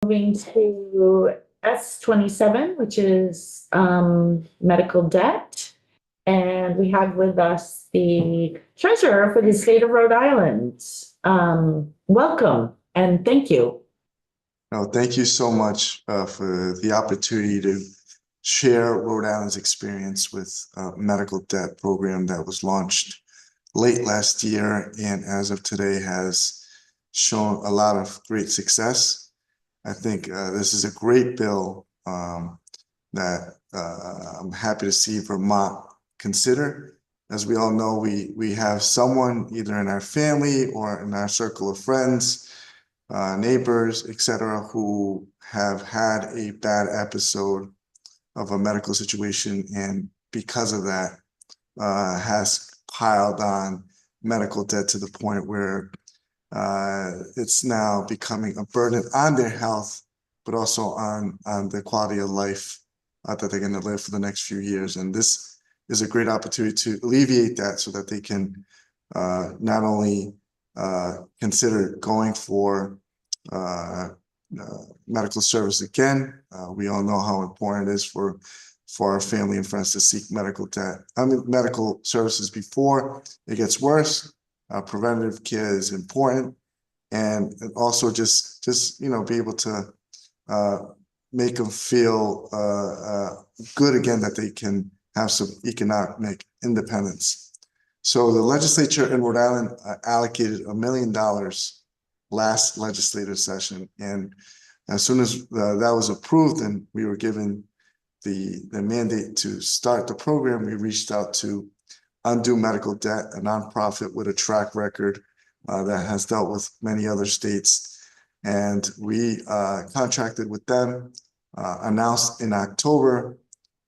Moving to S27, which is medical debt. And we have with us the treasurer for the state of Rhode Island. Welcome and thank you. No, thank you so much for the opportunity to share Rhode Island's experience with a medical debt program that was launched late last year and as of today has shown a lot of great success. I think this is a great bill that I'm happy to see Vermont consider. As we all know, we have someone either in our family or in our circle of friends, neighbors, etc., who have had a bad episode of a medical situation, and because of that, has piled on medical debt to the point where it's now becoming a burden on their health, but also on the quality of life that they're going to live for the next few years. And this is a great opportunity to alleviate that so that they can not only consider going for medical service again. We all know how important it is for our family and friends to seek medical services before it gets worse. Preventative care is important, and also just be able to make them feel good again, that they can have some economic independence. So the legislature in Rhode Island allocated $1 million last legislative session, and as soon as that was approved and we were given the mandate to start the program, we reached out to Undo Medical Debt, a nonprofit with a track record that has dealt with many other states, and we contracted with them, announced in October,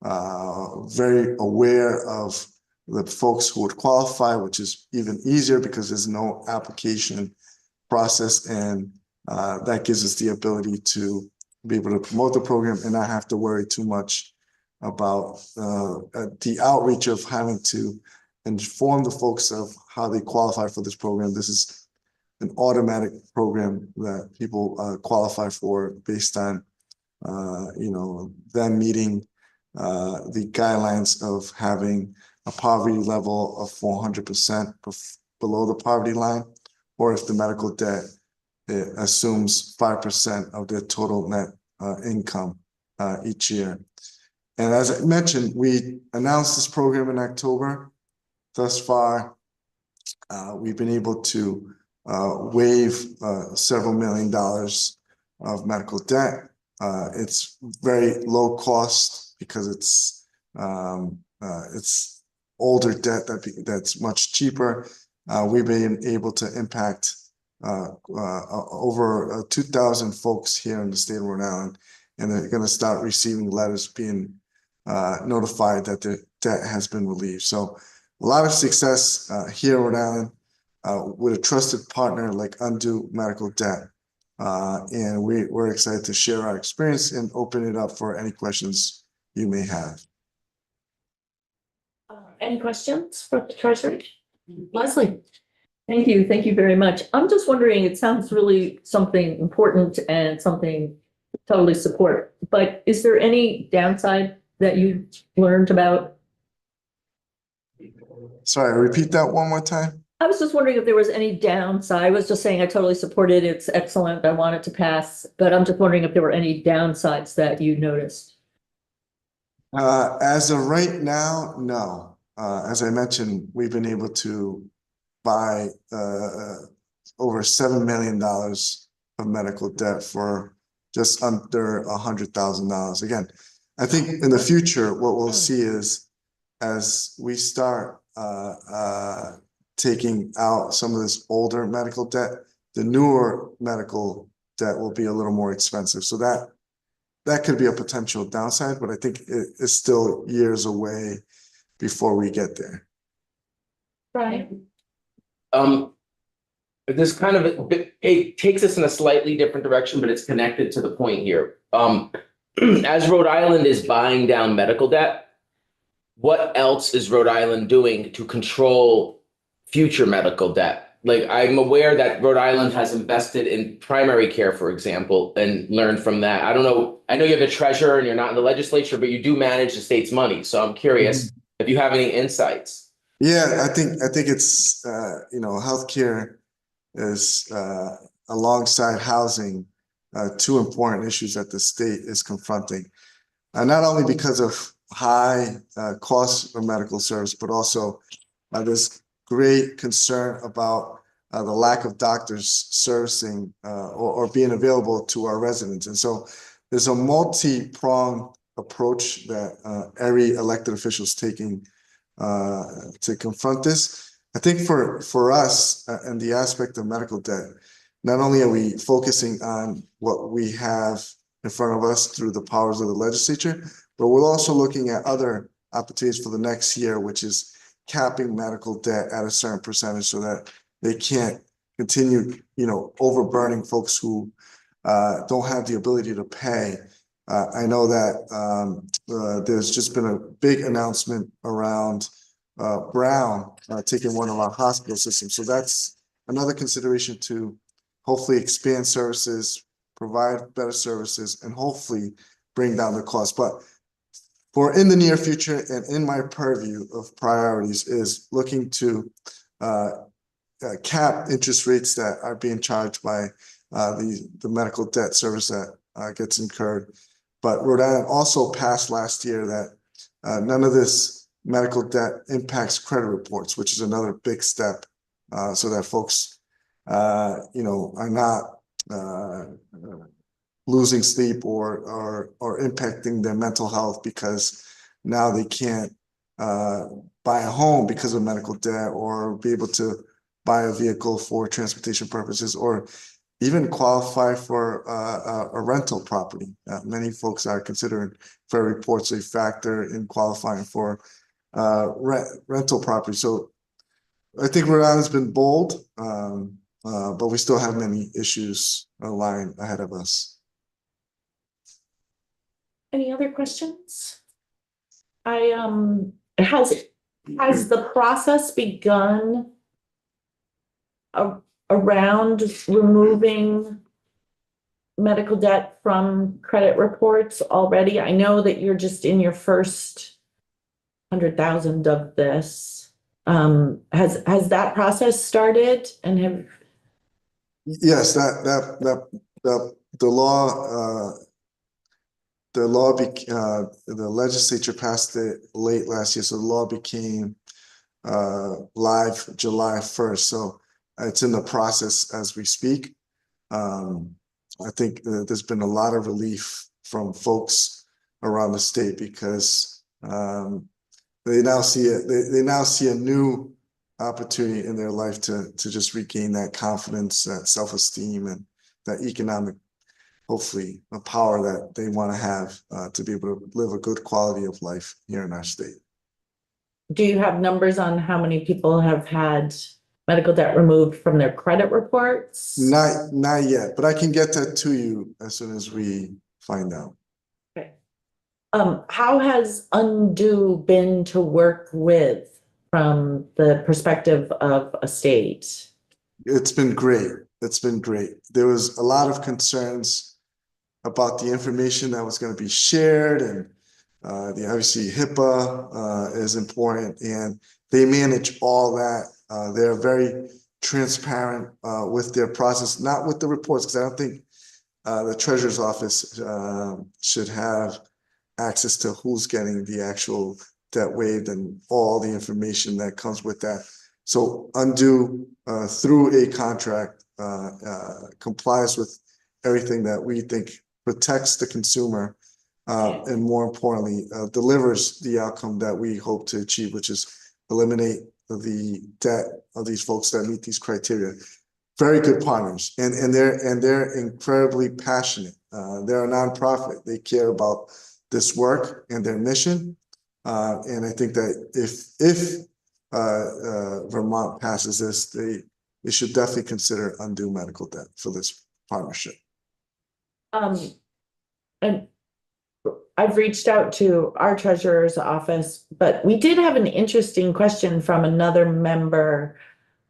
very aware of the folks who would qualify, which is even easier because there's no application process, and that gives us the ability to be able to promote the program and not have to worry too much about the outreach of having to inform the folks of how they qualify for this program. This is an automatic program that people qualify for based on them meeting the guidelines of having a poverty level of 400% below the poverty line, or if the medical debt assumes 5% of their total net income each year. And as I mentioned, we announced this program in October. Thus far, we've been able to waive several $1 million of medical debt. It's very low cost because it's older debt that's much cheaper. We've been able to impact over 2,000 folks here in the state of Rhode Island, and they're going to start receiving letters being notified that the debt has been relieved. So a lot of success here in Rhode Island with a trusted partner like Undo Medical Debt. And we're excited to share our experience and open it up for any questions you may have. Any questions for the treasurer? Leslie. Thank you. Thank you very much. I'm just wondering, it sounds really something important and something totally support, but is there any downside that you learned about? Sorry, repeat that one more time. I was just wondering if there was any downside. I was just saying I totally support it. It's excellent. I want it to pass, but I'm just wondering if there were any downsides that you noticed. As of right now, no. As I mentioned, we've been able to buy over $7 million of medical debt for just under $100,000. Again, I think in the future, what we'll see is as we start taking out some of this older medical debt, the newer medical debt will be a little more expensive. So that could be a potential downside, but I think it is still years away before we get there. Right. This kind of it takes us in a slightly different direction, but it's connected to the point here. As Rhode Island is buying down medical debt, what else is Rhode Island doing to control future medical debt? like, I'm aware that Rhode Island has invested in primary care, for example, and learned from that. I don't know. I know you're the treasurer and you're not in the legislature, but you do manage the state's money. So I'm curious if you have any insights. Yeah, I think it's you know, healthcare is alongside housing, two important issues that the state is confronting. Not only because of high costs of medical service, but also there's great concern about the lack of doctors servicing or being available to our residents. And so there's a multi-pronged approach that every elected official is taking to confront this. I think for us and the aspect of medical debt, not only are we focusing on what we have in front of us through the powers of the legislature, but we're also looking at other opportunities for the next year, which is capping medical debt at a certain percentage so that they can't continue, you know, overburdening folks who don't have the ability to pay. I know that there's just been a big announcement around Brown taking one of our hospital systems. So that's another consideration to hopefully expand services, provide better services, and hopefully bring down the cost. But for in the near future and in my purview of priorities is looking to cap interest rates that are being charged by the medical debt service that gets incurred. But Rhode Island also passed last year that none of this medical debt impacts credit reports, which is another big step so that folks, you know, are not losing sleep or impacting their mental health because now they can't buy a home because of medical debt or be able to buy a vehicle for transportation purposes or even qualify for a rental property. Many folks are considering fair reports a factor in qualifying for rental property. So I think Rhode Island's been bold, but we still have many issues lying ahead of us. Any other questions? Has the process begun around removing medical debt from credit reports already? I know that you're just in your first 100,000 of this. Has that process started and have? Yes, the law. The legislature passed it late last year, so the law became live July 1st. So it's in the process as we speak. I think there's been a lot of relief from folks around the state because they now see it. They now see a new opportunity in their life to just regain that confidence, that self-esteem, and that economic, hopefully, a power that they want to have to be able to live a good quality of life here in our state. Do you have numbers on how many people have had medical debt removed from their credit reports? Not yet, but I can get that to you as soon as we find out. Okay. How has Undo been to work with from the perspective of a state? It's been great. It's been great. There was a lot of concerns about the information that was going to be shared, and obviously HIPAA is important, and they manage all that. They're very transparent with their process, not with the reports, because I don't think the treasurer's office should have access to who's getting the actual debt waived and all the information that comes with that. So Undo, through a contract, complies with everything that we think protects the consumer and, more importantly, delivers the outcome that we hope to achieve, which is eliminate the debt of these folks that meet these criteria. Very good partners, and they're incredibly passionate. They're a nonprofit. They care about this work and their mission, and I think that if Vermont passes this, they should definitely consider Undo medical debt for this partnership. And I've reached out to our treasurer's office, but we did have an interesting question from another member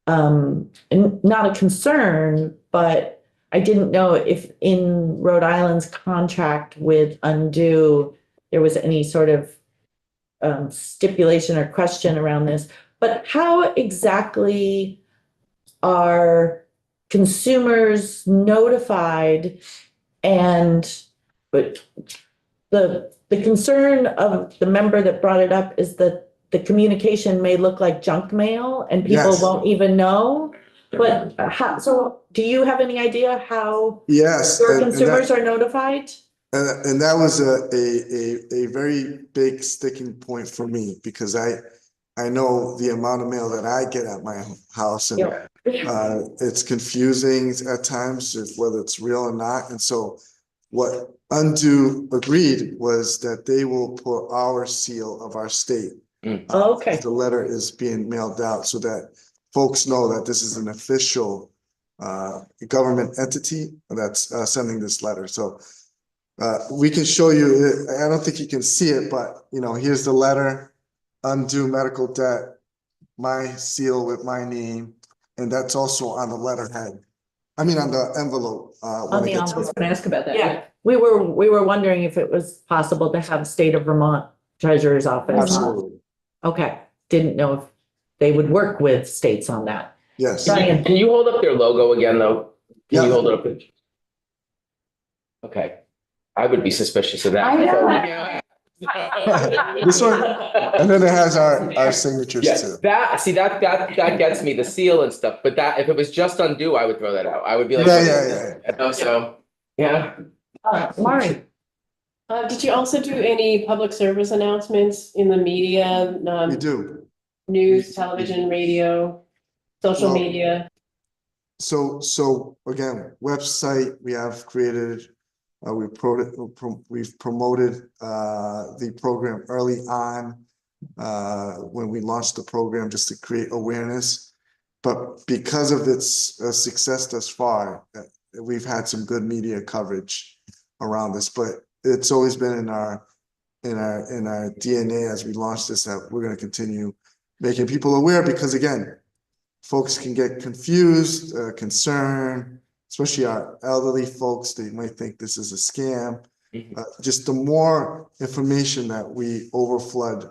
not a concern, but I didn't know if in Rhode Island's contract with Undo, there was any sort of stipulation or question around this. But how exactly are consumers notified? And but the concern of the member that brought it up is that the communication may look like junk mail and people Yes. won't even know. But how, so do you have any idea how Yes. your and consumers that, are notified? and that was a very big sticking point for me because I know the amount of mail that I get at my house and Yeah. it's confusing at times whether it's real or not. And so what Undo agreed was that they will put our seal of our state. Okay. The letter is being mailed out so that folks know that this is an official government entity that's sending this letter. So we can show you, I don't think you can see it, but you know, here's the letter, Undo medical debt, my seal with my name, and that's also on the letterhead. I mean, on the envelope. On the I was envelope. gonna ask about that. Yeah, we were wondering if it was possible to have state of Vermont treasurer's office. Absolutely, Okay, didn't know if they would work with states on that. yes. Brian. Can you hold up their logo again, though? Can you Yeah. hold it up? Okay, I would be suspicious of that. I know. This one, and then it has our signatures Yes, too. that gets me, the seal and stuff, but that, if it was just Undo, I would throw that out. I would be like. Yeah. So, yeah. Mari, Did you also do any public service announcements in the media, We do. news, television, radio, social Well, media? So again, website, we have created, we've promoted the program early on when we launched the program just to create awareness. But because of its success thus far, we've had some good media coverage around this, but it's always been in our DNA as we launch this, that we're going to continue making people aware because again, folks can get confused, concerned, especially our elderly folks, they might think this is a scam. Just the more information that we overflood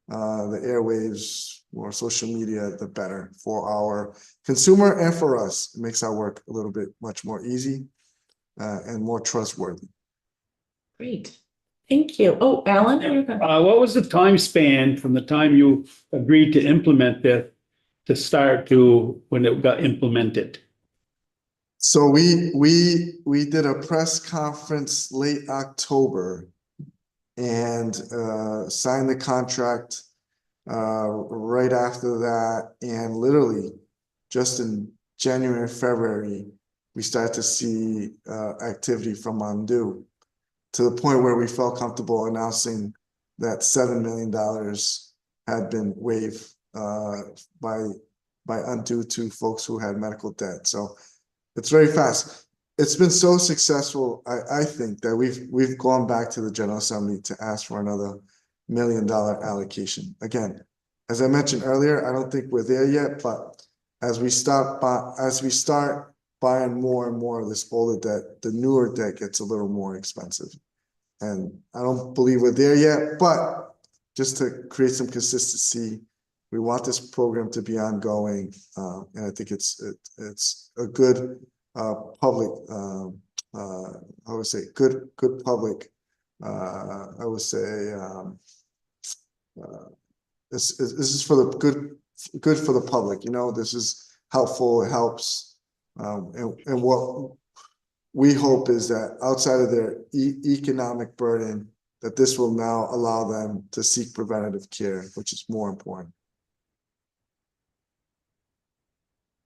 the airwaves or social media, the better for our consumer and for us. It makes our work a little bit much more easy and more trustworthy. great. Thank you. Oh, Alan? What was the time span from the time you agreed to implement this to start to when it got implemented? So we did a press conference late October and signed the contract right after that. And literally just in January, February, we started to see activity from Undo to the point where we felt comfortable announcing that $7 million had been waived by Undo to folks who had medical debt. So it's very fast. It's been so successful, I think, that we've gone back to the General Assembly to ask for another $1 million allocation. Again, as I mentioned earlier, I don't think we're there yet, but as we start buying more and more of this older debt, the newer debt gets a little more expensive. And I don't believe we're there yet, but just to create some consistency, we want this program to be ongoing. And I think it's a good public, I would say good public, I would say this is for the good for the public, you know, this is helpful, it helps. And what we hope is that outside of their economic burden, that this will now allow them to seek preventative care, which is more important.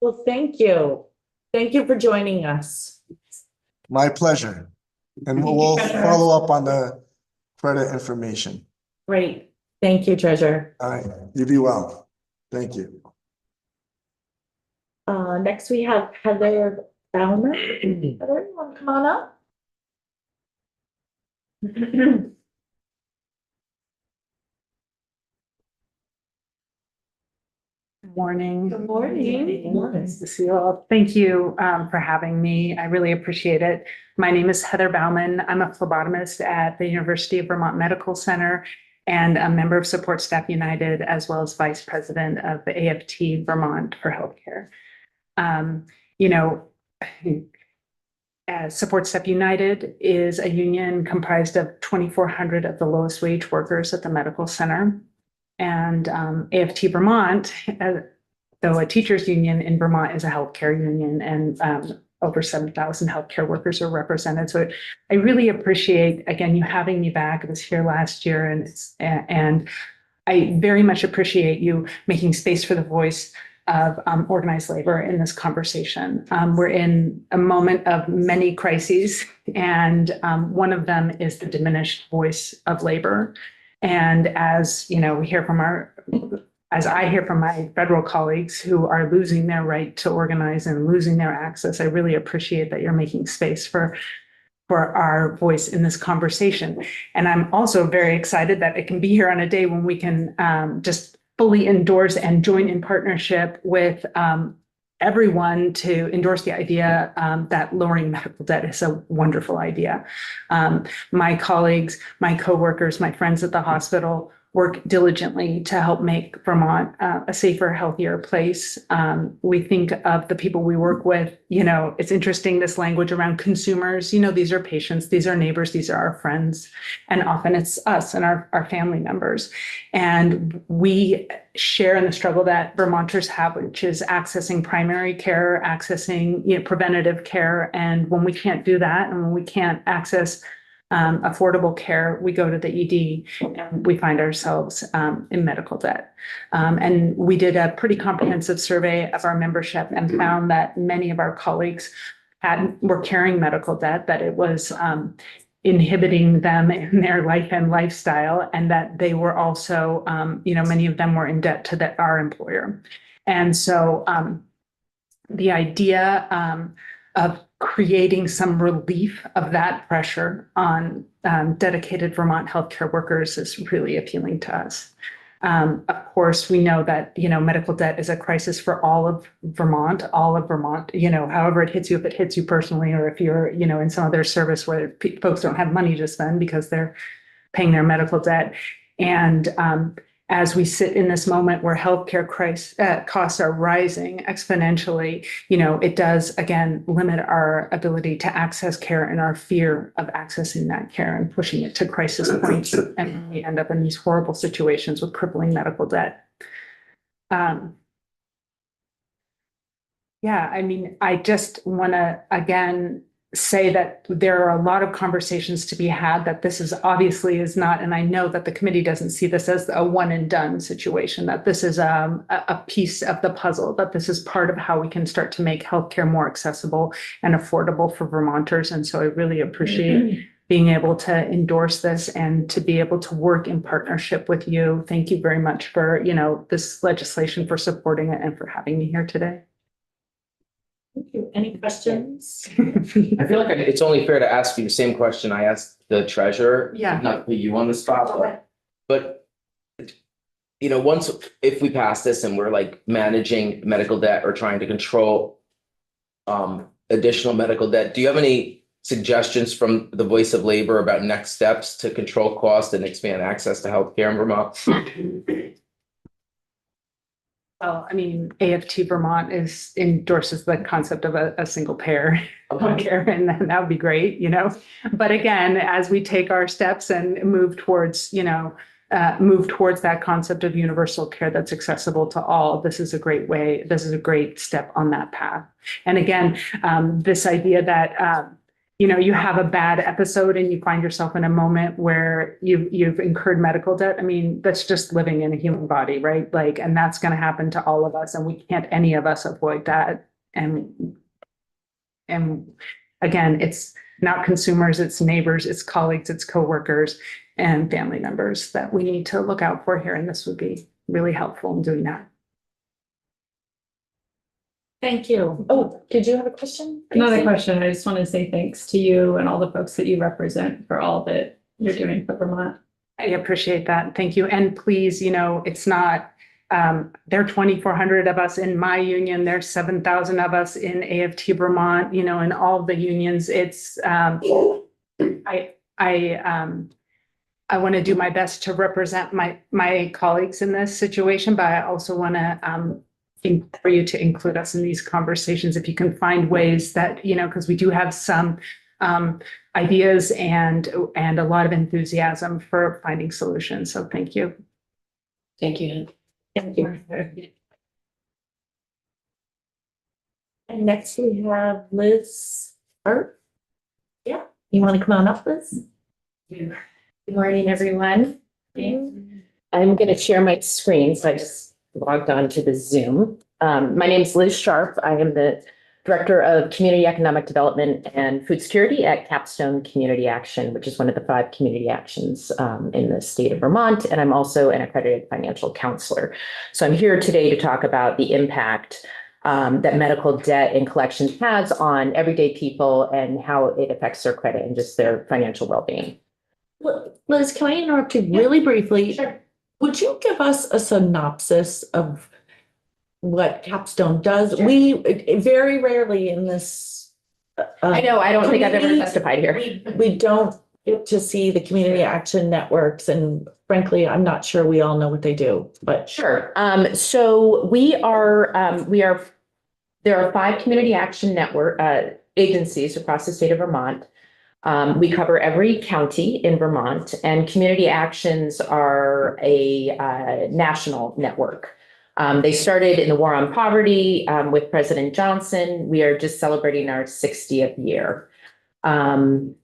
Well, thank you. Thank you for joining us. My pleasure. And we'll follow up on the credit information. Great. Thank you, Treasurer. All right, you be well. Thank you. Next we have Heather Baumer. Heather, you want to come on up? morning. Good morning. Nice to see you all. Thank you for having me. I really appreciate it. My name is Heather Bauman. I'm a phlebotomist at the University of Vermont Medical Center and a member of Support Staff United, as well as vice president of the AFT Vermont for Healthcare. You know, Support Staff United is a union comprised of 2,400 of the lowest wage workers at the medical center. And AFT Vermont, though a teachers union in Vermont, is a healthcare union, and over 7,000 healthcare workers are represented. So I really appreciate, again, you having me back. I was here last year, and I very much appreciate you making space for the voice of organized labor in this conversation. We're in a moment of many crises, and one of them is the diminished voice of labor. And as you know, as I hear from my federal colleagues who are losing their right to organize and losing their access, I really appreciate that you're making space for our voice in this conversation. And I'm also very excited that it can be here on a day when we can just fully endorse and join in partnership with everyone to endorse the idea that lowering medical debt is a wonderful idea. My colleagues, my coworkers, my friends at the hospital work diligently to help make Vermont a safer, healthier place. We think of the people we work with, you know, it's interesting, this language around consumers, you know, these are patients, these are neighbors, these are our friends, and often it's us and our family members. And we share in the struggle that Vermonters have, which is accessing primary care, accessing, you know, preventative care. And when we can't do that, and when we can't access affordable care, we go to the ED and we find ourselves in medical debt. And we did a pretty comprehensive survey of our membership and found that many of our colleagues were carrying medical debt, that it was inhibiting them in their life and lifestyle, and that they were also, you know, many of them were in debt to our employer. And so the idea of creating some relief of that pressure on dedicated Vermont healthcare workers is really appealing to us. Of course, we know that, you know, medical debt is a crisis for all of Vermont, you know, however it hits you, if it hits you personally, or if you're, you know, in some other service where folks don't have money to spend because they're paying their medical debt. And as we sit in this moment where healthcare costs are rising exponentially, you know, it does, again, limit our ability to access care and our fear of accessing that care and pushing it to crisis points. And we end up in these horrible situations with crippling medical debt. Yeah, I mean, I just want to, again, say that there are a lot of conversations to be had, that this is obviously is not, and I know that the committee doesn't see this as a one and done situation, that this is a piece of the puzzle, that this is part of how we can start to make healthcare more accessible and affordable for Vermonters. And so I really appreciate being able to endorse this and to be able to work in partnership with you. Thank you very much for, you know, this legislation, for supporting it, and for having me here today. Thank you. Any questions? I feel like it's only fair to ask you the same question I asked the treasurer. Yeah. Not put you on the spot, but you know, if we pass this and we're like managing medical debt or trying to control additional medical debt, do you have any suggestions from the voice of labor about next steps to control cost and expand access to healthcare in Vermont? Well, I mean, AFT Vermont endorses the concept of a single payer healthcare, and that would be great, you know. But again, as we take our steps and move towards, you know, that concept of universal care that's accessible to all, this is a great way. This is a great step on that path. And again, this idea that you know, you have a bad episode and you find yourself in a moment where you've incurred medical debt. I mean, that's just living in a human body, right? Like, and that's going to happen to all of us, and we can't any of us avoid that. And again, it's not consumers, it's neighbors, it's colleagues, it's coworkers and family members that we need to look out for here. And this would be really helpful in doing that. Thank you. Oh, did you have a question? Another Casey? question. I just want to say thanks to you and all the folks that you represent for all that you're doing for Vermont. I appreciate that. Thank you. And please, you know, it's not, there are 2,400 of us in my union. There's 7,000 of us in AFT Vermont, you know, in all of the unions. It's, I want to do my best to represent my colleagues in this situation, but I also want to, for you to include us in these conversations if you can find ways that, you know, because we do have some ideas and a lot of enthusiasm for finding solutions. So thank you. Thank you. Thank you. And next we have Liz Hart. Yeah, you want to come on up, Liz? Good morning, everyone. I'm going to share my screen, so I just logged on to the Zoom. My name is Liz Sharp. I am the Director of Community Economic Development and Food Security at Capstone Community Action, which is one of the 5 community actions in the state of Vermont. And I'm also an accredited financial counselor. So I'm here today to talk about the impact that medical debt and collections has on everyday people and how it affects their credit and just their financial well-being. Liz, can I interrupt you really briefly? Sure. Would you give us a synopsis of what Capstone does? Sure. We very rarely in this. I know, I don't think I've ever community, testified here. We don't get to see the community action networks, and frankly, I'm not sure we all know what they do, but. Sure. So we are, there are 5 community action network agencies across the state of Vermont. We cover every county in Vermont, and community actions are a national network. They started in the war on poverty with President Johnson. We are just celebrating our 60th year. What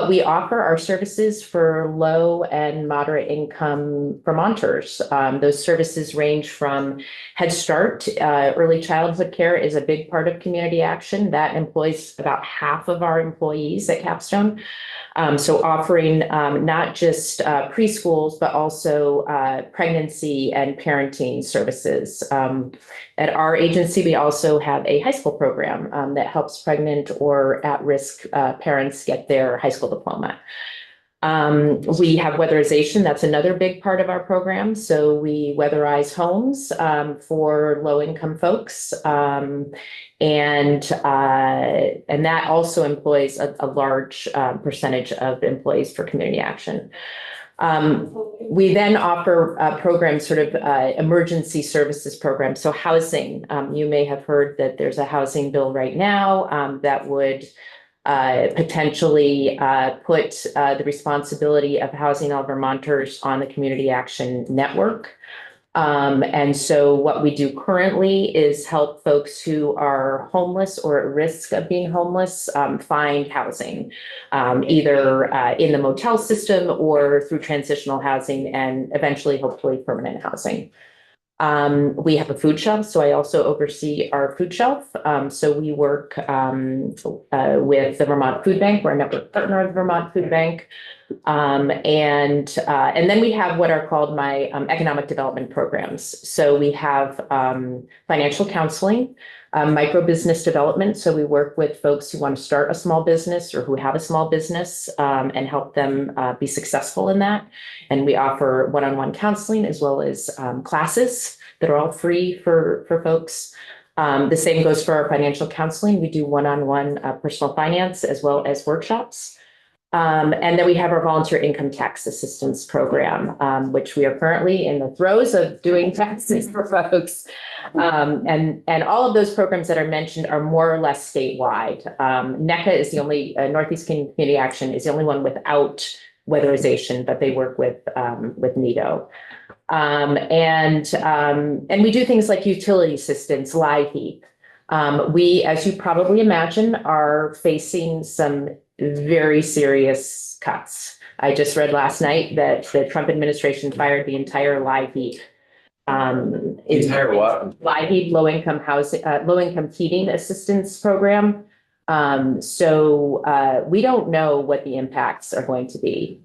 we offer are services for low and moderate income Vermonters. Those services range from Head Start, early childhood care is a big part of community action that employs about half of our employees at Capstone. So offering not just preschools, but also pregnancy and parenting services. At our agency, we also have a high school program that helps pregnant or at-risk parents get their high school diploma. We have weatherization. That's another big part of our program. So we weatherize homes for low-income folks. And that also employs a large percentage of employees for community action. We then offer programs, sort of emergency services programs. So housing, you may have heard that there's a housing bill right now that would potentially put the responsibility of housing all Vermonters on the Community Action Network. And so what we do currently is help folks who are homeless or at risk of being homeless find housing, either in the motel system or through transitional housing and eventually, hopefully, permanent housing. We have a food shelf, so I also oversee our food shelf. So we work with the Vermont Food Bank. We're a network partner of the Vermont Food Bank. And then we have what are called my economic development programs. So we have financial counseling, micro business development. So we work with folks who want to start a small business or who have a small business and help them be successful in that. And we offer one-on-one counseling as well as classes that are all free for folks. The same goes for our financial counseling. We do one-on-one personal finance as well as workshops. And then we have our volunteer income tax assistance program, which we are currently in the throes of doing taxes for folks. And all of those programs that are mentioned are more or less statewide. NECA is the only, Northeast Community Action is the only one without weatherization, but they work with NEDO. And we do things like utility assistance, live heat. We, as you probably imagine, are facing some very serious cuts. I just read last night that the Trump administration fired the entire live heat. Entire what? Live heat, low-income housing, low-income heating assistance program. So we don't know what the impacts are going to be.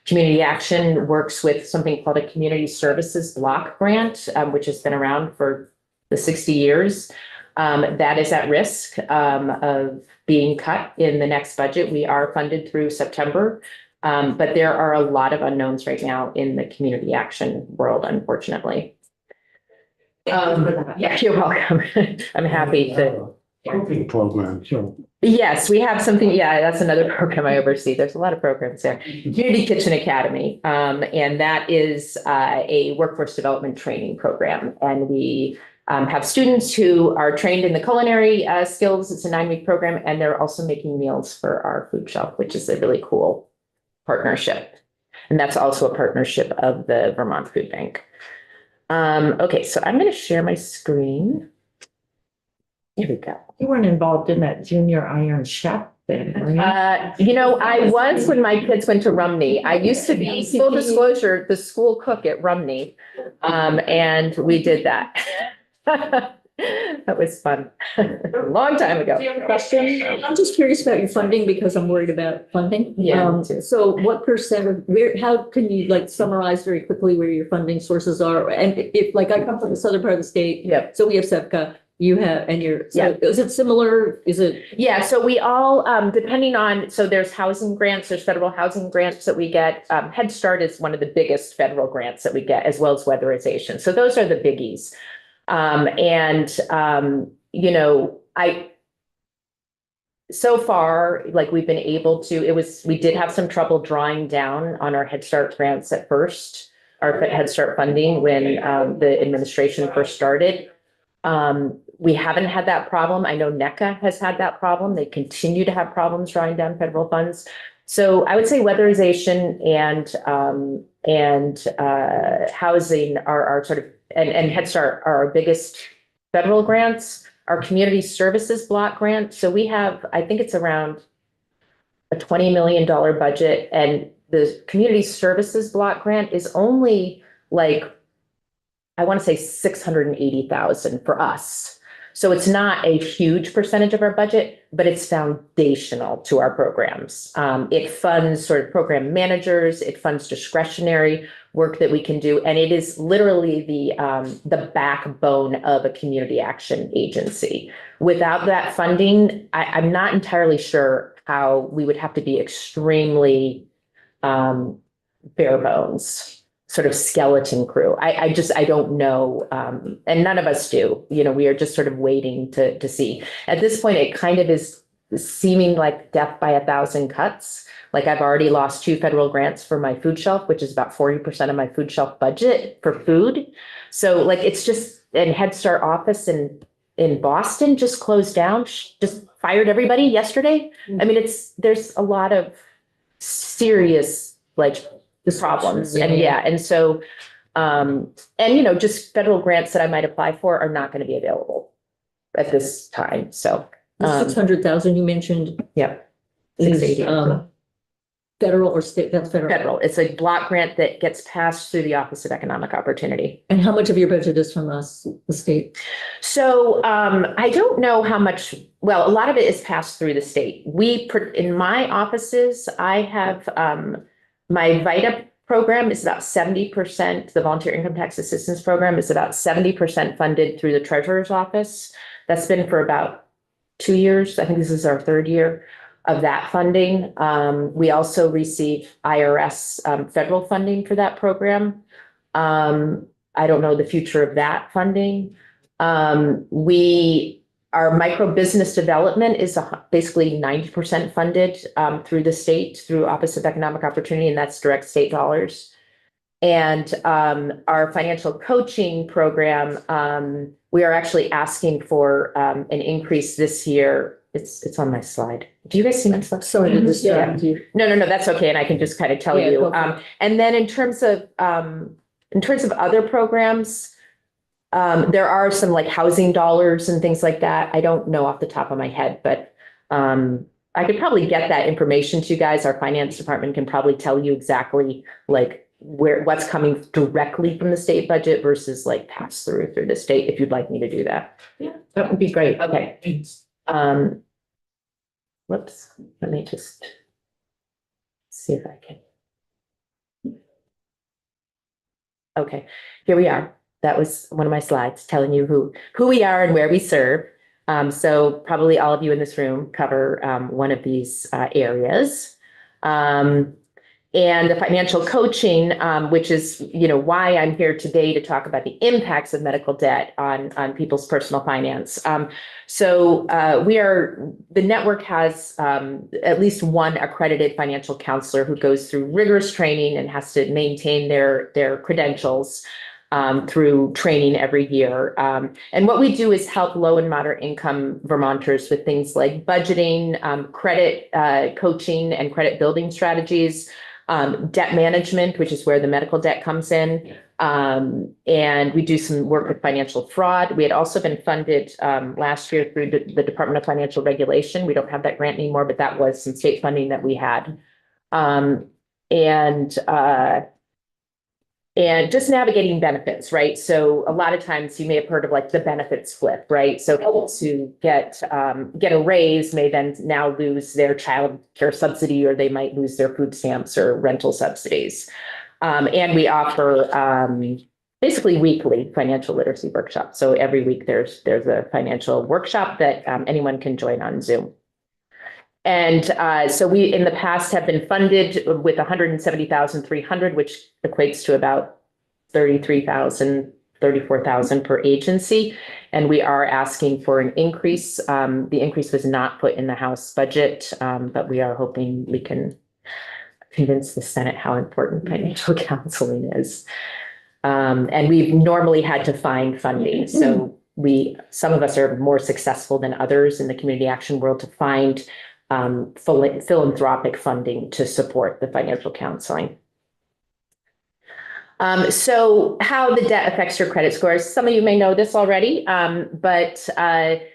Community Action works with something called a Community Services Block Grant, which has been around for the 60 years. That is at risk of being cut in the next budget. We are funded through September But there are a lot of unknowns right now in the community action world, unfortunately. Yeah, you're welcome. I'm happy to. Cooking program, so. Yes, we have something. Yeah, that's another program I oversee. There's a lot of programs there. Community Kitchen Academy, and that is a workforce development training program. And we have students who are trained in the culinary skills. It's a 9-week program, and they're also making meals for our food shelf, which is a really cool partnership. And that's also a partnership of the Vermont Food Bank. Okay, so I'm going to share my screen. Here we go. You weren't involved in that junior Iron Chef thing, were you? I was when my kids went to Rumney. I used to be, full disclosure, the school cook at Rumney. And we did that. That was fun. A long time ago. Do you have a question? I'm just curious about your funding because I'm worried about funding. Yeah, me too. So what percent of how can you like summarize very quickly where your funding sources are? And if like I come from the southern part of the state, Yeah. so we have SEPCA, you have, and Yeah. is it similar? Is it? Yeah, so we all, depending on, so there's housing grants, there's federal housing grants that we get. Head Start is one of the biggest federal grants that we get, as well as weatherization. So those are the biggies. So far, like we've been able to, we did have some trouble drawing down on our Head Start grants at first, our Head Start funding when the administration first started. We haven't had that problem. I know NECA has had that problem. They continue to have problems drawing down federal funds. So I would say weatherization and housing are sort of, and Head Start are our biggest federal grants. Our community services block grant. So we have, I think it's around a $20 million budget, and the community services block grant is only like, I want to say 680,000 for us. So it's not a huge percentage of our budget, but it's foundational to our programs. It funds sort of program managers, it funds discretionary work that we can do. And it is literally the backbone of a community action agency. Without that funding, I'm not entirely sure how we would have to be extremely bare bones, sort of skeleton crew. I don't know. And none of us do, we are just sort of waiting to see. At this point, it kind of is seeming like death by 1,000 cuts. Like I've already lost 2 federal grants for my food shelf, which is about 40% of my food shelf budget for food. So like, it's just, and Head Start office in Boston just closed down, just fired everybody yesterday. I mean, there's a lot of serious like problems. And and so, just federal grants that I might apply for are not going to be available at this time. So The 600,000 you mentioned yeah, is 680. federal or state? That's federal. Federal. It's a block grant that gets passed through the Office of Economic Opportunity. And how much of your budget is from us, the state? So I don't know how much. Well, a lot of it is passed through the state. In my offices, I have my VITA program is about 70%. The Volunteer Income Tax Assistance Program is about 70% funded through the Treasurer's Office. That's been for about 2 years. I think this is our 3rd year of that funding. We also receive IRS federal funding for that program. I don't know the future of that funding. Our micro business development is basically 90% funded through the state, through Office of Economic Opportunity, and that's direct state dollars. And our financial coaching program, we are actually asking for an increase this year. It's on my slide. Do you guys see my slide? Sorry to distract you. No, that's okay. And I can just kind of tell Yeah, you. go for it. And then in terms of other programs, there are some like housing dollars and things like that. I don't know off the top of my head, but I could probably get that information to you guys. Our finance department can probably tell you exactly like what's coming directly from the state budget versus like pass through the state, if you'd like me to do that. Yeah, that would be great. Okay. Whoops, let me just see if I can. Okay, here we are. That was one of my slides telling you who we are and where we serve. So probably all of you in this room cover one of these areas. and the financial coaching, which is, why I'm here today to talk about the impacts of medical debt on people's personal finance. The network has at least one accredited financial counselor who goes through rigorous training and has to maintain their credentials through training every year. And what we do is help low and moderate income Vermonters with things like budgeting, credit coaching and credit building strategies, debt management, which is where the medical debt comes in. And we do some work with financial fraud. We had also been funded last year through the Department of Financial Regulation. We don't have that grant anymore, but that was some state funding that we had. And just navigating benefits, right? So a lot of times you may have heard of like the benefits flip, right? So folks who get a raise may then now lose their child care subsidy, or they might lose their food stamps or rental subsidies. And we offer basically weekly financial literacy workshops. So every week there's a financial workshop that anyone can join on Zoom. And so we, in the past, have been funded with $170,300, which equates to about $34,000 per agency. And we are asking for an increase. The increase was not put in the House budget, but we are hoping we can convince the Senate how important financial counseling is. And we've normally had to find funding. So some of us are more successful than others in the community action world to find philanthropic funding to support the financial counseling. So how the debt affects your credit scores. Some of you may know this already, but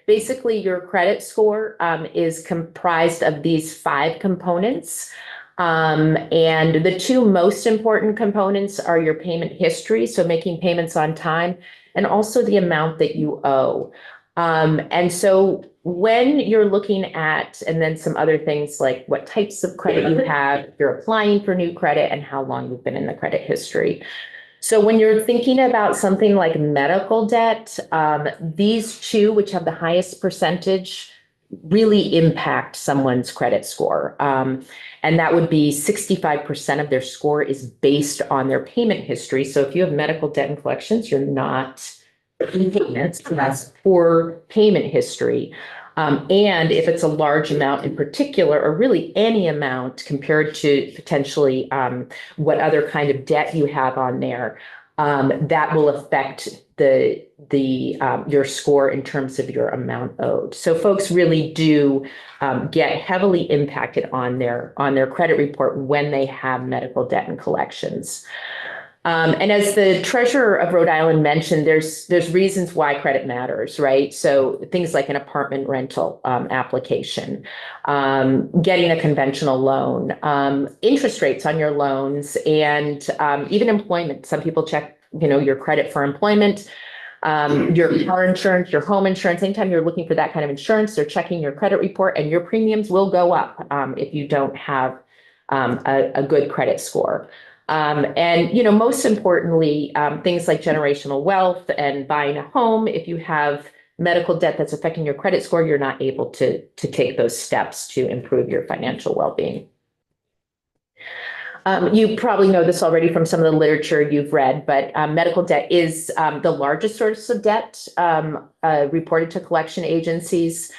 basically your credit score is comprised of these 5 components. And the 2 most important components are your payment history, so making payments on time, and also the amount that you owe. And so when you're looking at, and then some other things like what types of credit you have, if you're applying for new credit, and how long you've been in the credit history. So when you're thinking about something like medical debt, these 2, which have the highest percentage, really impact someone's credit score. And that would be 65% of their score is based on their payment history. So if you have medical debt and collections, you're not in payments, that's poor payment history. And if it's a large amount in particular, or really any amount compared to potentially what other kind of debt you have on there, that will affect your score in terms of your amount owed. So folks really do get heavily impacted on their credit report when they have medical debt and collections. And as the treasurer of Rhode Island mentioned, there's reasons why credit matters, right? So things like an apartment rental application, getting a conventional loan, interest rates on your loans, and even employment. Some people check, your credit for employment, your car insurance, your home insurance. Anytime you're looking for that kind of insurance, they're checking your credit report, and your premiums will go up if you don't have a good credit score. And, most importantly, things like generational wealth and buying a home. If you have medical debt that's affecting your credit score, you're not able to take those steps to improve your financial well-being. You probably know this already from some of the literature you've read, but medical debt is the largest source of debt reported to collection agencies.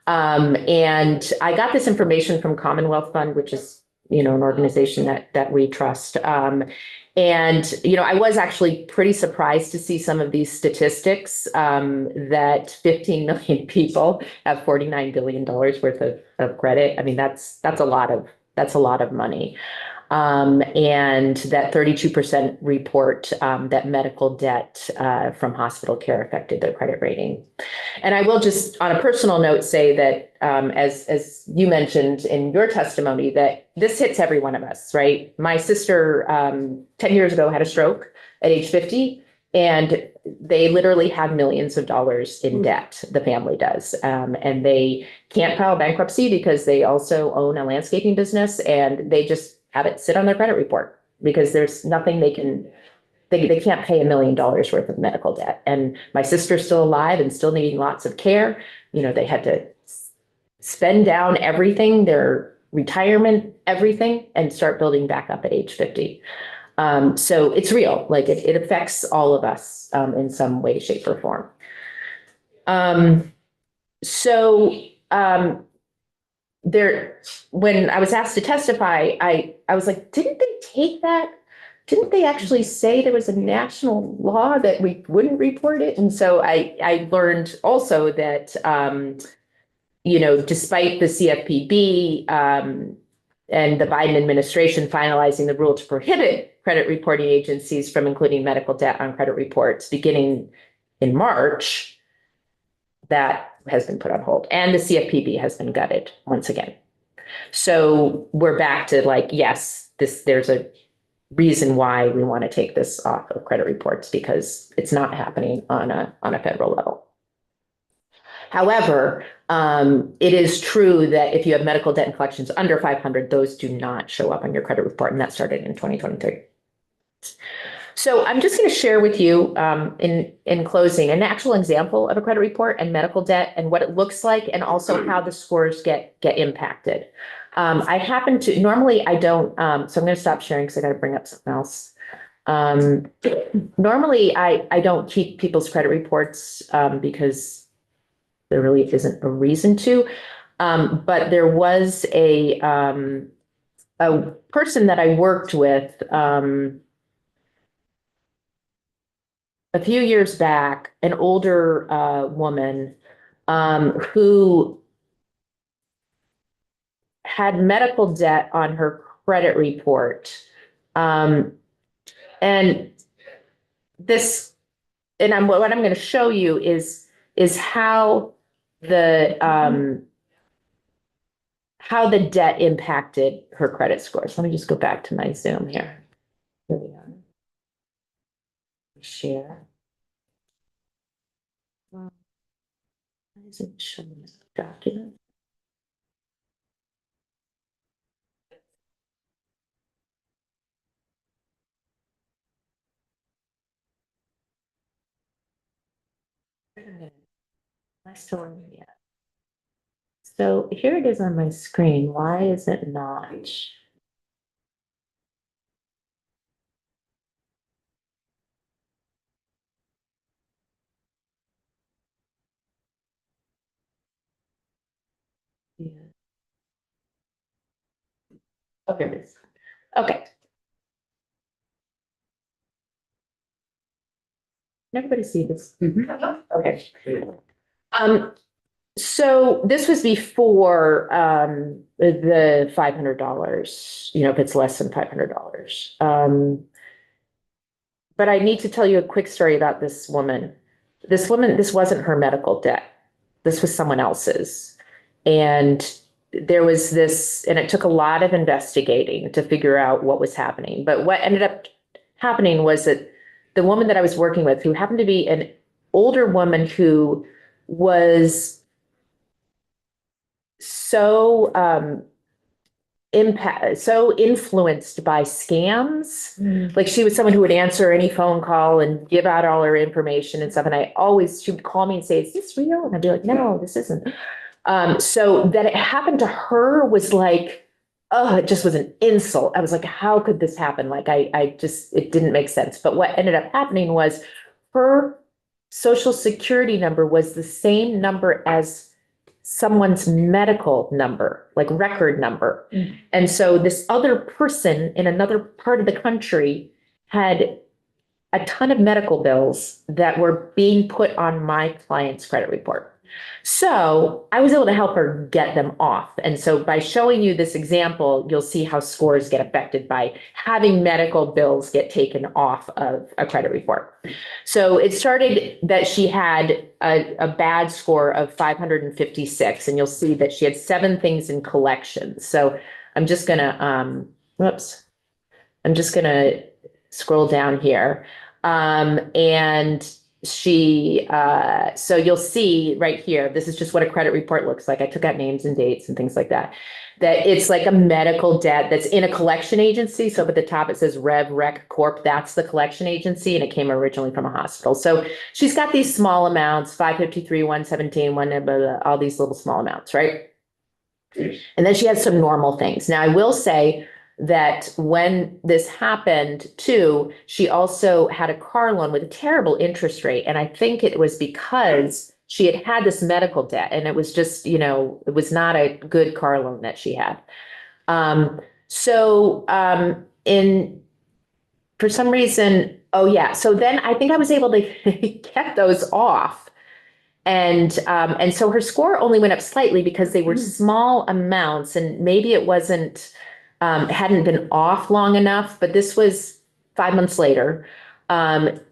And I got this information from Commonwealth Fund, which is an organization that we trust. And, I was actually pretty surprised to see some of these statistics, that 15 million people have $49 billion worth of credit. I mean, that's a lot of money. And that 32% report that medical debt from hospital care affected their credit rating. And I will just, on a personal note, say that as you mentioned in your testimony, that this hits every one of us, right? My sister 10 years ago had a stroke at age 50, and they literally have millions of dollars in debt, the family does. And they can't file bankruptcy because they also own a landscaping business, and they just have it sit on their credit report because there's nothing they can't pay $1 million worth of medical debt. And my sister's still alive and still needing lots of care. They had to spend down everything, their retirement, everything, and start building back up at age 50. So it's real, like it affects all of us in some way, shape, or form. There, when I was asked to testify, I was like, didn't they take that? Didn't they actually say there was a national law that we wouldn't report it? And so I learned also that, despite the CFPB and the Biden administration finalizing the rule to prohibit credit reporting agencies from including medical debt on credit reports beginning in March, that has been put on hold. And the CFPB has been gutted once again. So we're back to like, yes, there's a reason why we want to take this off of credit reports because it's not happening on a federal level. However, it is true that if you have medical debt and collections under 500, those do not show up on your credit report, and that started in 2023. So I'm just going to share with you in closing an actual example of a credit report and medical debt and what it looks like, and also how the scores get impacted. I happen to, normally I don't, so I'm going to stop sharing because I got to bring up something else. Normally I don't keep people's credit reports because there really isn't a reason to, but there was a person that I worked with a few years back, an older woman who had medical debt on her credit report. And this, and what I'm going to show you is how the debt impacted her credit scores. Let me just go back to my Zoom here. Here we are. Share. Why is it showing this document? I still don't yet. So here it is on my screen. Why is it not? Yeah. Okay, it is. Okay. Can everybody see this? Okay. So this was before the $500, if it's less than $500. But I need to tell you a quick story about this woman. This wasn't her medical debt. This was someone else's. And there was this, and it took a lot of investigating to figure out what was happening. But what ended up happening was that the woman that I was working with, who happened to be an older woman who was so influenced by scams. Like she was someone who would answer any phone call and give out all her information and stuff. And she would call me and say, "Is this real?" And I'd be like, "No, this isn't." So that it happened to her was like, oh, it just was an insult. I was like, how could this happen? Like, it didn't make sense. But what ended up happening was her social security number was the same number as someone's medical number, like record number. And so this other person in another part of the country had a ton of medical bills that were being put on my client's credit report. So I was able to help her get them off. And so by showing you this example, you'll see how scores get affected by having medical bills get taken off of a credit report. So it started that she had a bad score of 556, and you'll see that she had 7 things in collections. So I'm just gonna, scroll down here. And she, so you'll see right here, this is just what a credit report looks like. I took out names and dates and things like that. That it's like a medical debt that's in a collection agency. So up at the top, it says Rev Rec Corp. That's the collection agency, and it came originally from a hospital. So she's got these small amounts, 553, 117, all these little small amounts, right? And then she had some normal things. Now, I will say that when this happened too, she also had a car loan with a terrible interest rate. And I think it was because she had had this medical debt and it was just, you know, it was not a good car loan that she had. For some reason, oh yeah, so then I think I was able to get those off. And so her score only went up slightly because they were small amounts and maybe it wasn't, hadn't been off long enough, but this was 5 months later.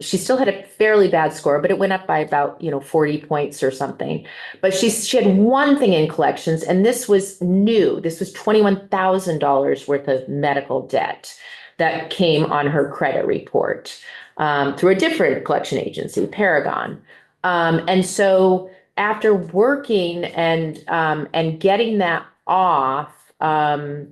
She still had a fairly bad score, but it went up by about, 40 points or something. But she had one thing in collections, and this was new. This was $21,000 worth of medical debt that came on her credit report through a different collection agency, Paragon. And so after working and getting that off, so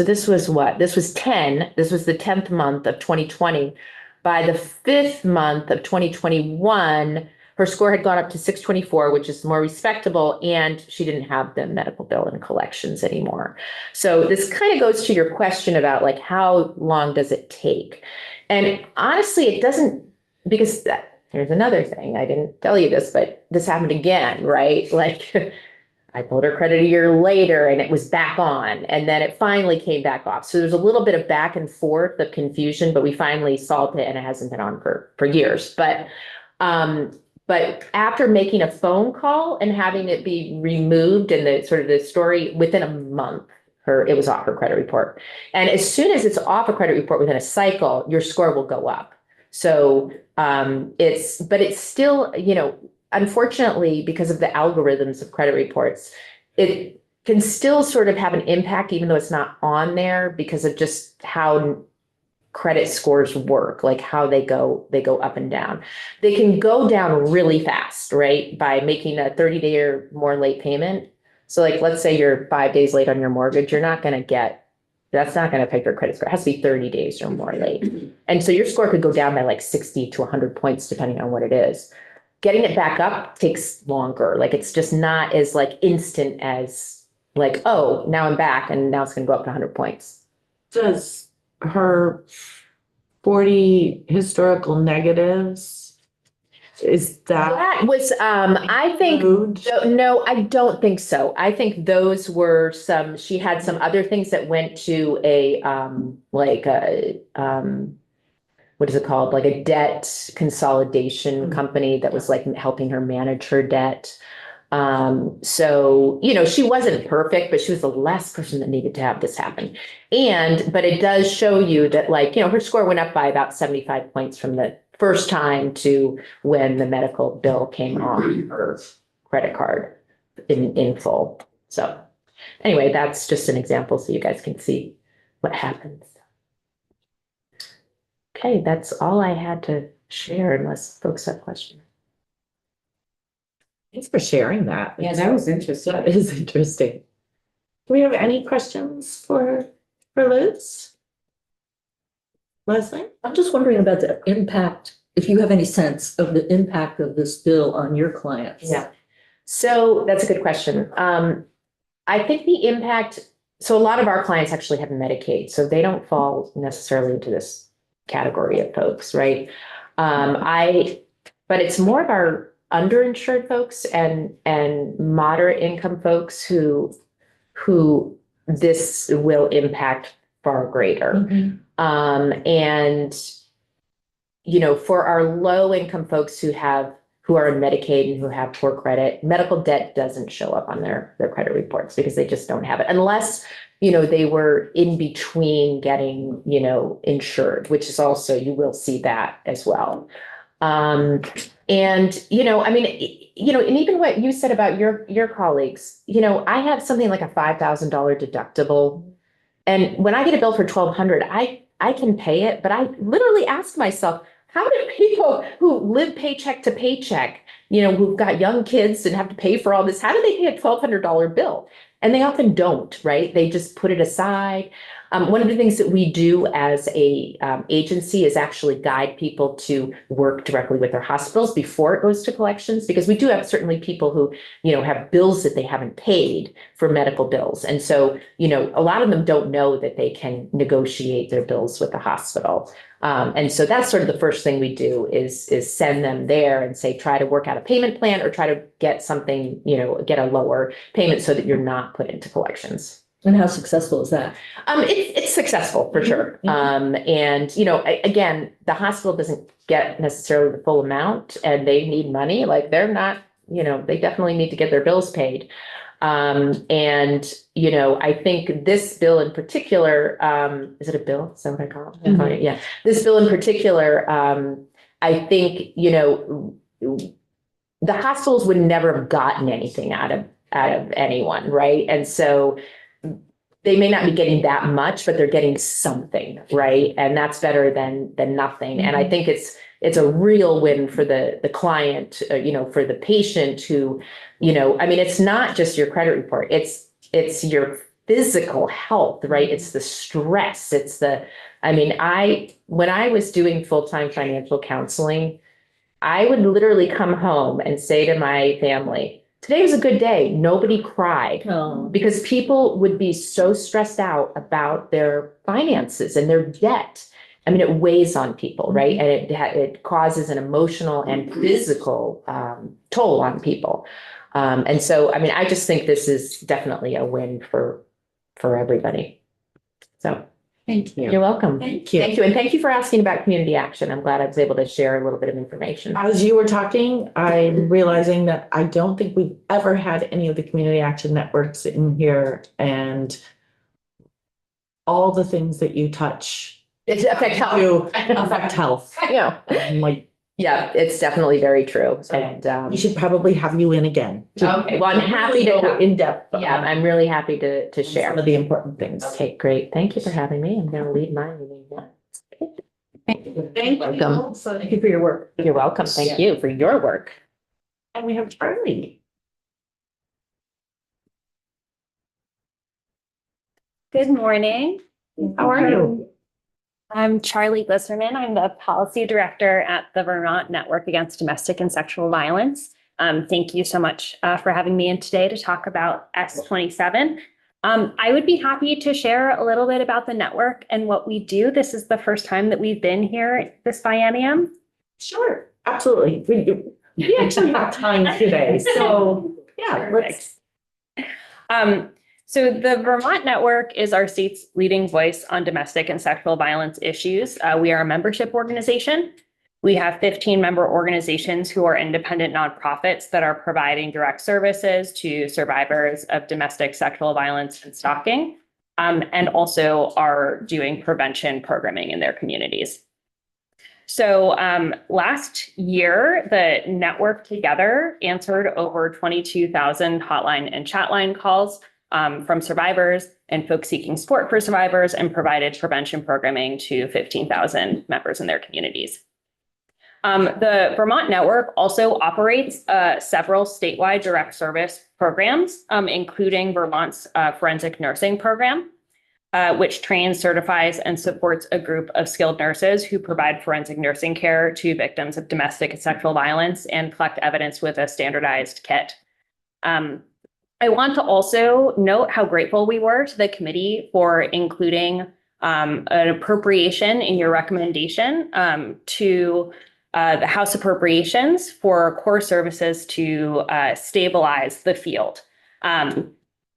this was what? This was the 10th month of 2020. By the 5th month of 2021, her score had gone up to 624, which is more respectable, and she didn't have the medical bill and collections anymore. So this kind of goes to your question about like, how long does it take? And honestly, it doesn't, because here's another thing. I didn't tell you this, but this happened again, right? Like I pulled her credit a year later and it was back on, and then it finally came back off. So there's a little bit of back and forth of confusion, but we finally solved it and it hasn't been on for years. But after making a phone call and having it be removed and the story within a month, it was off her credit report. And as soon as it's off a credit report within a cycle, your score will go up. So it's still, unfortunately, because of the algorithms of credit reports, it can still sort of have an impact, even though it's not on there, because of just how credit scores work, like how they go up and down. They can go down really fast, right? By making a 30-day or more late payment. So like, let's say you're 5 days late on your mortgage, that's not going to affect your credit score. It has to be 30 days or more late. And so your score could go down by like 60 to 100 points, depending on what it is. Getting it back up takes longer. Like it's just not as like instant as like, oh, now I'm back and now it's going to go up to 100 points. Does her 40 historical negatives, is That was, I think, include? no, I don't think so. I think those were she had some other things that went to what is it called? Like a debt consolidation company that was like helping her manage her debt. So, she wasn't perfect, but she was the last person that needed to have this happen. But it does show you that like, her score went up by about 75 points from the first time to when the medical bill came on her credit card in full. So anyway, that's just an example so you guys can see what happens. Okay, that's all I had to share unless folks have questions. Thanks for sharing that. Yeah, that was interesting. That is interesting. Do we have any questions for Liz? Leslie? I'm just wondering about the impact, if you have any sense of the impact of this bill on your clients. Yeah. So that's a good question. I think the impact, so a lot of our clients actually have Medicaid, so they don't fall necessarily into this category of folks, right? But it's more of our underinsured folks and moderate income folks who this will impact far greater. Mm-hmm. For our low income folks who are in Medicaid and who have poor credit, medical debt doesn't show up on their credit reports because they just don't have it unless, they were in between getting, insured, which is also, you will see that as well. And even what you said about your colleagues, I have something like a $5,000 deductible. And when I get a bill for $1,200, I can pay it, but I literally ask myself, how do people who live paycheck to paycheck, who've got young kids and have to pay for all this, how do they pay a $1,200 bill? And they often don't, right? They just put it aside. One of the things that we do as a agency is actually guide people to work directly with their hospitals before it goes to collections, because we do have certainly people who, have bills that they haven't paid for medical bills. And so, a lot of them don't know that they can negotiate their bills with the hospital. And so that's sort of the first thing we do is send them there and say, try to work out a payment plan or try to get something, get a lower payment so that you're not put into collections. And how successful is that? It's successful for sure. And, again, the hospital doesn't get necessarily the full amount and they need money. Like they're not, they definitely need to get their bills paid. And, I think this bill in particular, is it a bill? Is that what I call it? Yeah. This bill in particular, I think, the hospitals would never have gotten anything out of anyone, right? And so they may not be getting that much, but they're getting something, right? And that's better than nothing. And I think it's a real win for the client, for the patient who, it's not just your credit report, it's your physical health, right? It's the stress. When I was doing full-time financial counseling, I would literally come home and say to my family, today was a good day. Nobody cried because people would be so stressed out about their finances and their debt. It weighs on people, right? And it causes an emotional and physical toll on people. And so, I just think this is definitely a win for everybody. So. Thank you. You're welcome. Thank you. Thank you. And thank you for asking about community action. I'm glad I was able to share a little bit of information. As you were talking, I'm realizing that I don't think we've ever had any of the community action networks in here, and all the things that you touch It affects health. do affect health. Yeah. I'm like, Yeah, it's definitely very true. And we should probably have you in again. okay, well, I'm happy to go come. in depth. Yeah, I'm really happy to some share. of the important things. Okay, great. Thank you for having me. I'm going to lead my meeting now. Thank you. Welcome. Thank you for your work. You're welcome. Thank you for your work. And we have Charlie. Good morning. How are you? I'm Charlie Glisserman. I'm the policy director at the Vermont Network Against Domestic and Sexual Violence. Thank you so much for having me in today to talk about S27. I would be happy to share a little bit about the network and what we do. This is the first time that we've been here this biennium. Sure, absolutely. We actually have time today, so yeah, let's. So the Vermont Network is our state's leading voice on domestic and sexual violence issues. We are a membership organization. We have 15 member organizations who are independent nonprofits that are providing direct services to survivors of domestic sexual violence and stalking, and also are doing prevention programming in their communities. So last year, the network together answered over 22,000 hotline and chat line calls from survivors and folks seeking support for survivors, and provided prevention programming to 15,000 members in their communities. The Vermont Network also operates several statewide direct service programs, including Vermont's Forensic Nursing Program, which trains, certifies, and supports a group of skilled nurses who provide forensic nursing care to victims of domestic and sexual violence and collect evidence with a standardized kit. I want to also note how grateful we were to the committee for including an appropriation in your recommendation to the House Appropriations for core services to stabilize the field.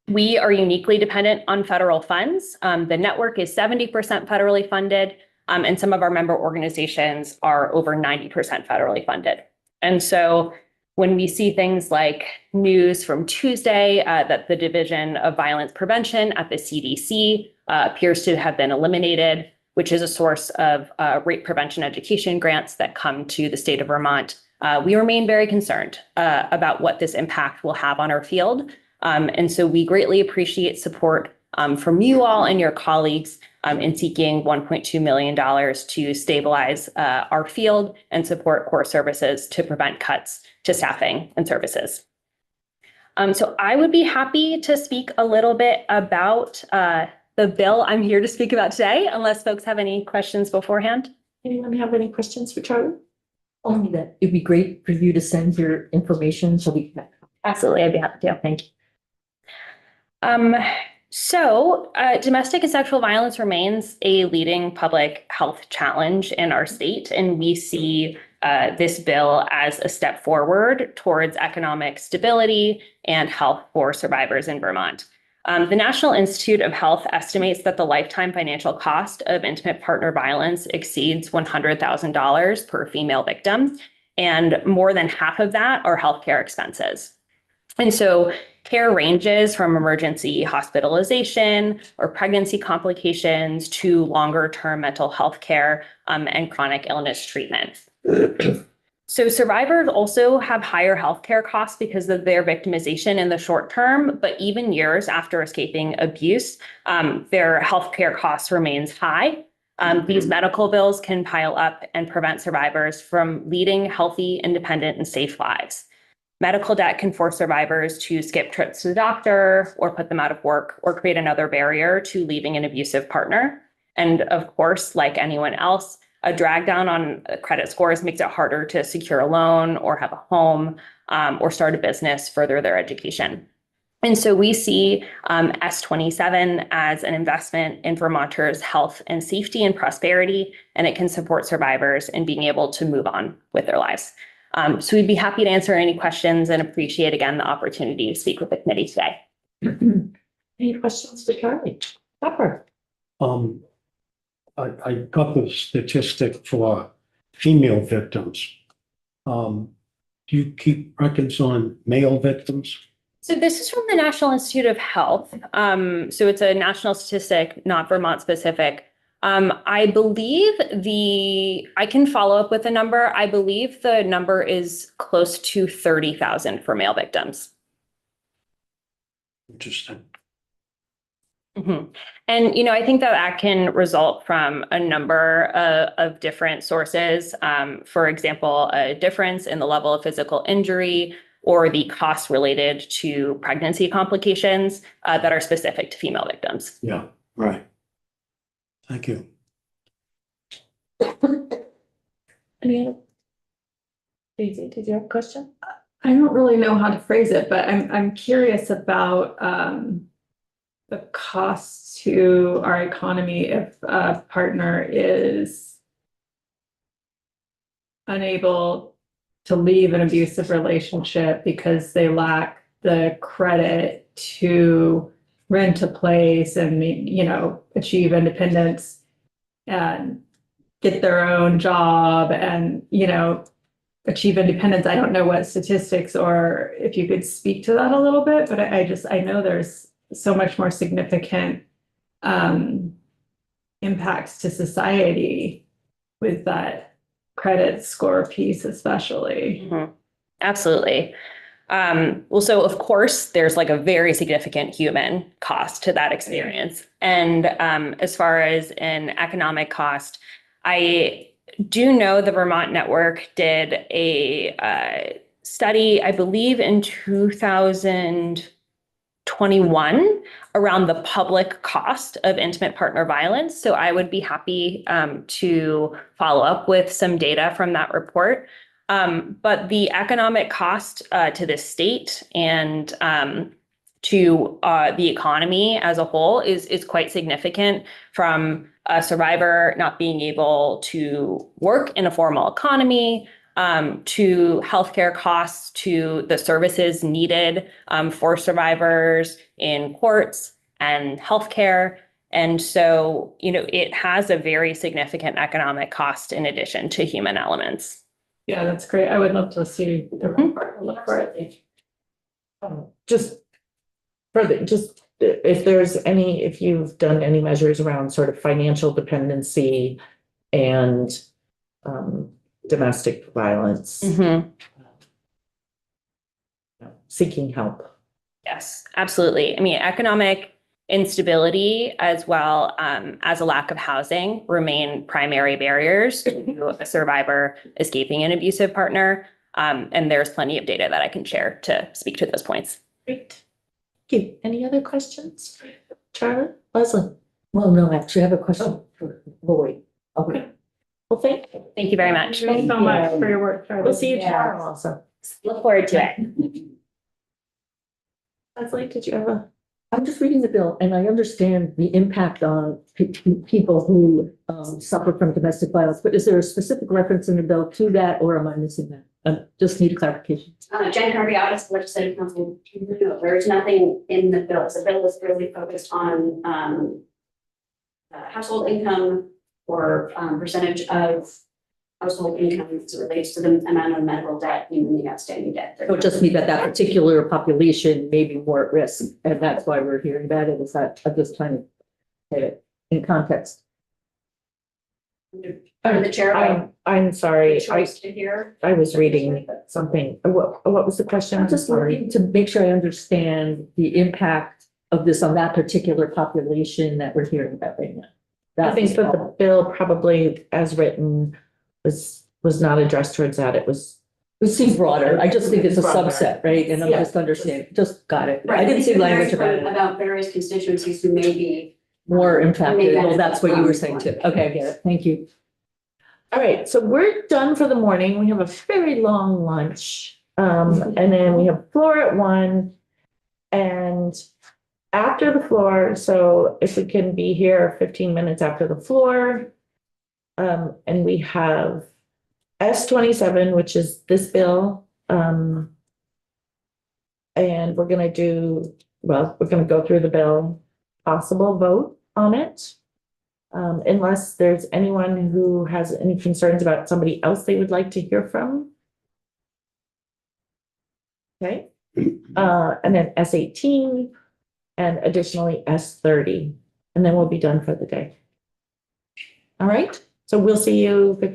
We are uniquely dependent on federal funds. The network is 70% federally funded, and some of our member organizations are over 90% federally funded. And so when we see things like news from Tuesday that the Division of Violence Prevention at the CDC appears to have been eliminated, which is a source of rape prevention education grants that come to the state of Vermont, we remain very concerned about what this impact will have on our field. And so we greatly appreciate support from you all and your colleagues in seeking $1.2 million to stabilize our field and support core services to prevent cuts to staffing and services. So I would be happy to speak a little bit about the bill I'm here to speak about today, unless folks have any questions beforehand. Anyone have any questions for Charlie? Only that it'd be great for you to send your information so we can. Absolutely, I'd be happy to. Thank you. Domestic and sexual violence remains a leading public health challenge in our state, and we see this bill as a step forward towards economic stability and health for survivors in Vermont. The National Institute of Health estimates that the lifetime financial cost of intimate partner violence exceeds $100,000 per female victim, and more than half of that are healthcare expenses. And so care ranges from emergency hospitalization or pregnancy complications to longer-term mental health care and chronic illness treatment. So survivors also have higher healthcare costs because of their victimization in the short term, but even years after escaping abuse, their healthcare costs remains high. These medical bills can pile up and prevent survivors from leading healthy, independent, and safe lives. Medical debt can force survivors to skip trips to the doctor or put them out of work or create another barrier to leaving an abusive partner. And of course, like anyone else, a drag down on credit scores makes it harder to secure a loan or have a home or start a business, further their education. And so we see S27 as an investment in Vermonters' health and safety and prosperity, and it can support survivors in being able to move on with their lives. So we'd be happy to answer any questions and appreciate again the opportunity to speak with the committee today. Any questions for Charlie? Pepper? I got the statistic for female victims. Do you keep records on male victims? So this is from the National Institute of Health. So it's a national statistic, not Vermont specific. I believe I can follow up with a number. I believe the number is close to 30,000 for male victims. Interesting. Mm-hmm. And, I think that can result from a number of different sources. For example, a difference in the level of physical injury or the cost related to pregnancy complications that are specific to female victims. Yeah, right. Thank you. Any other? Daisy, did you have a question? I don't really know how to phrase it, but I'm curious about the cost to our economy if a partner is unable to leave an abusive relationship because they lack the credit to rent a place and, achieve independence and get their own job and, achieve independence. I don't know what statistics or if you could speak to that a little bit, but I know there's so much more significant impacts to society with that credit score piece, especially. Mm-hmm. Absolutely. So of course, there's like a very significant human cost to that experience. And as far as an economic cost, I do know the Vermont Network did a study, I believe in 2021, around the public cost of intimate partner violence. So I would be happy to follow up with some data from that report. But the economic cost to the state and to the economy as a whole is quite significant, from a survivor not being able to work in a formal economy, to healthcare costs, to the services needed for survivors in courts and healthcare. And so, it has a very significant economic cost in addition to human elements. Yeah, that's great. I would love to see the report. Look for it. If you've done any measures around sort of financial dependency and domestic violence, Mm-hmm. seeking help. Yes, absolutely. I mean, economic instability as well as a lack of housing remain primary barriers to a survivor escaping an abusive partner. And there's plenty of data that I can share to speak to those points. Great. Thank you. Any other questions? Charlotte, Leslie? Well, no, actually, I have a question for Lloyd. Okay. Well, thank you. Thank you very much. Thank you so much for your work, Charlie. We'll see you Yeah. tomorrow also. Look forward to it. Leslie, did you have a? I'm just reading the bill and I understand the impact on people who suffer from domestic violence, but is there a specific reference in the bill to that or am I missing that? Just need clarification. Jen Kirby, Office of Legislative Counsel, there's nothing in the bill. The bill is really focused on household income or percentage of household income as it relates to the amount of medical debt and the outstanding debt. So it just means that particular population may be more at risk and that's why we're hearing about it. Is that, I'm just trying to get it in context. The chair, I'm sorry. choice to hear. I was reading something. What was the question? I'm just looking to make sure I understand the impact of this on that particular population that we're hearing about right now. I think that the bill probably as written was not addressed towards that. It seems broader. I just think it's a Broader. subset, right? And I'm Yeah. just understanding, just got it. Right, I didn't see think it language varies about it. About various constituencies who may be. More impacted. Maybe Well, that's what you were that's saying too. one. Okay, I get it. Thank you. All right, so we're done for the morning. We have a very long lunch. And then we have floor at 1. And after the floor, so if we can be here 15 minutes after the floor. And we have S27, which is this bill. And we're gonna go through the bill, possible vote on it. Unless there's anyone who has any concerns about somebody else they would like to hear from. Okay, and then S18 and additionally S30, and then we'll be done for the day. All right, so we'll see you 15